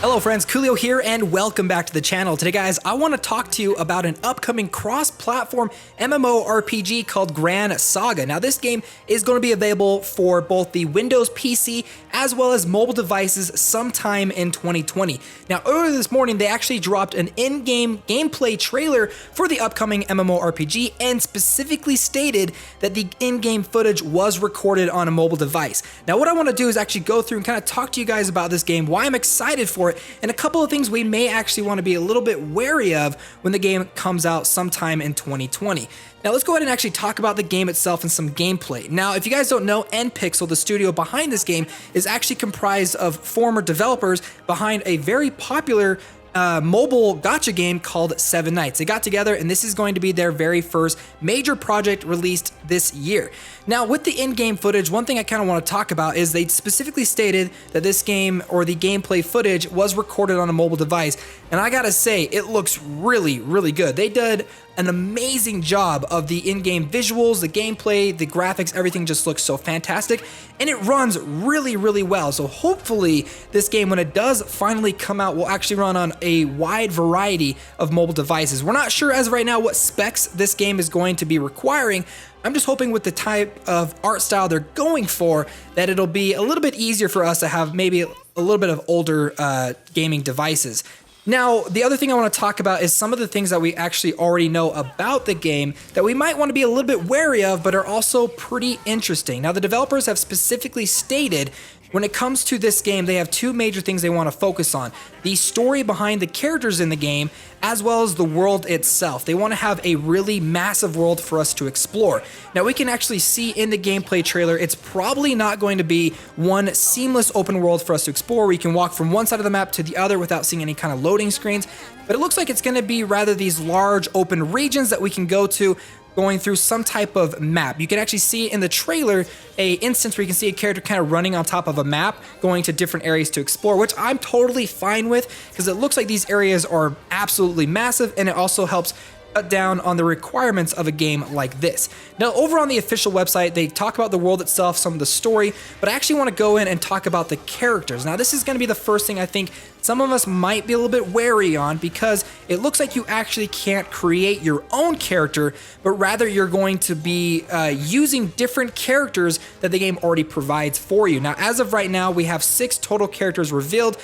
Hello friends, Koolio here and welcome back to the channel. Today guys, I want to talk to you about an upcoming cross-platform MMORPG called GRAN SAGA. Now this game is going to be available for both the Windows PC as well as mobile devices sometime in 2020. Now earlier this morning they actually dropped an in-game gameplay trailer for the upcoming MMORPG and specifically stated that the in-game footage was recorded on a mobile device. Now what I want to do is actually go through and kind of talk to you guys about this game, why I'm excited for it, and a couple of things we may actually want to be a little bit wary of when the game comes out sometime in 2020. Now let's go ahead and actually talk about the game itself and some gameplay. Now if you guys don't know, npixel, the studio behind this game, is actually comprised of former developers behind a very popular mobile gacha game called 7 Nights. They got together and this is going to be their very first major project released this year. Now with the in-game footage, one thing I kind of want to talk about is they specifically stated that this game or the gameplay footage was recorded on a mobile device, and I gotta say it looks really good. They did an amazing job of the in-game visuals, the gameplay, the graphics, everything just looks so fantastic, and it runs really well. So hopefully this game, when it does finally come out, will actually run on a wide variety of mobile devices. We're not sure as of right now what specs this game is going to be requiring. I'm just hoping with the type of art style they're going for that it'll be a little bit easier for us to have maybe a little bit of older gaming devices. Now, the other thing I want to talk about is some of the things that we actually already know about the game that we might want to be a little bit wary of, but are also pretty interesting. Now, the developers have specifically stated when it comes to this game, they have two major things they want to focus on: the story behind the characters in the game, as well as the world itself. They want to have a really massive world for us to explore. Now we can actually see in the gameplay trailer, it's probably not going to be one seamless open world for us to explore where you can walk from one side of the map to the other without seeing any kind of loading screens, but it looks like it's going to be rather these large open regions that we can go to, going through some type of map. You can actually see in the trailer a instance where you can see a character kind of running on top of a map, going to different areas to explore, which I'm totally fine with because it looks like these areas are absolutely massive, and it also helps cut down on the requirements of a game like this. Now over on the official website, they talk about the world itself, some of the story, but I actually want to go in and talk about the characters. Now this is going to be the first thing I think some of us might be a little bit wary on, because it looks like you actually can't create your own character, but rather you're going to be using different characters that the game already provides for you. Now as of right now, we have 6 total characters revealed.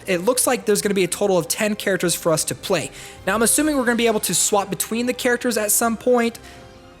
It looks like there's going to be a total of 10 characters for us to play. Now I'm assuming we're going to be able to swap between the characters at some point,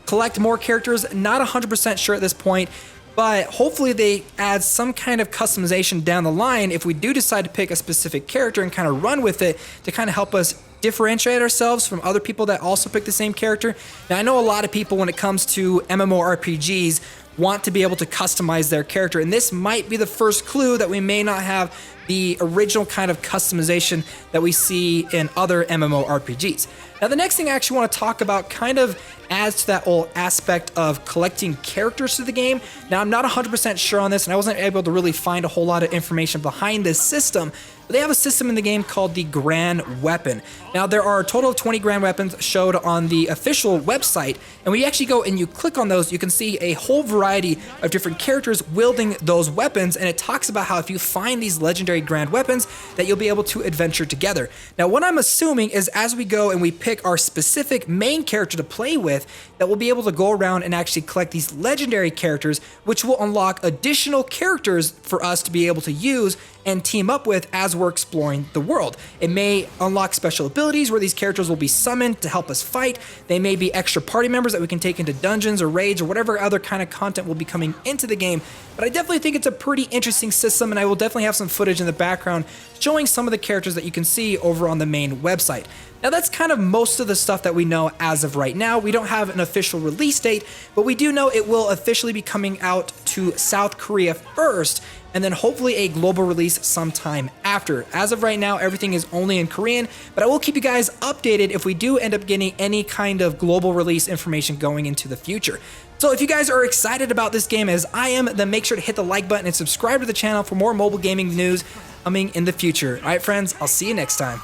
collect more characters, not 100% sure at this point, but hopefully they add some kind of customization down the line if we do decide to pick a specific character and kind of run with it to kind of help us differentiate ourselves from other people that also pick the same character. Now I know a lot of people, when it comes to MMORPGs, want to be able to customize their character, and this might be the first clue that we may not have the original kind of customization that we see in other MMORPGs. Now the next thing I actually want to talk about kind of adds to that whole aspect of collecting characters to the game. Now I'm not 100% sure on this, and I wasn't able to really find a whole lot of information behind this system, but they have a system in the game called the GRAN Weapon. Now there are a total of 20 Gran Weapons showed on the official website, and when you actually go and you click on those, you can see a whole variety of different characters wielding those weapons, and it talks about how if you find these legendary Gran Weapons that you'll be able to adventure together. Now what I'm assuming is as we go and we pick our specific main character to play with, that we'll be able to go around and actually collect these legendary characters, which will unlock additional characters for us to be able to use and team up with as we're exploring the world. It may unlock special abilities where these characters will be summoned to help us fight. They may be extra party members that we can take into dungeons or raids or whatever other kind of content will be coming into the game. But I definitely think it's a pretty interesting system, and I will definitely have some footage in the background showing some of the characters that you can see over on the main website. Now that's kind of most of the stuff that we know as of right now. We don't have an official release date, but we do know it will officially be coming out to South Korea first, and then hopefully a global release sometime after. As of right now, everything is only in Korean, but I will keep you guys updated if we do end up getting any kind of global release information going into the future. So if you guys are excited about this game as I am, then make sure to hit the like button and subscribe to the channel for more mobile gaming news coming in the future. All right, friends, I'll see you next time.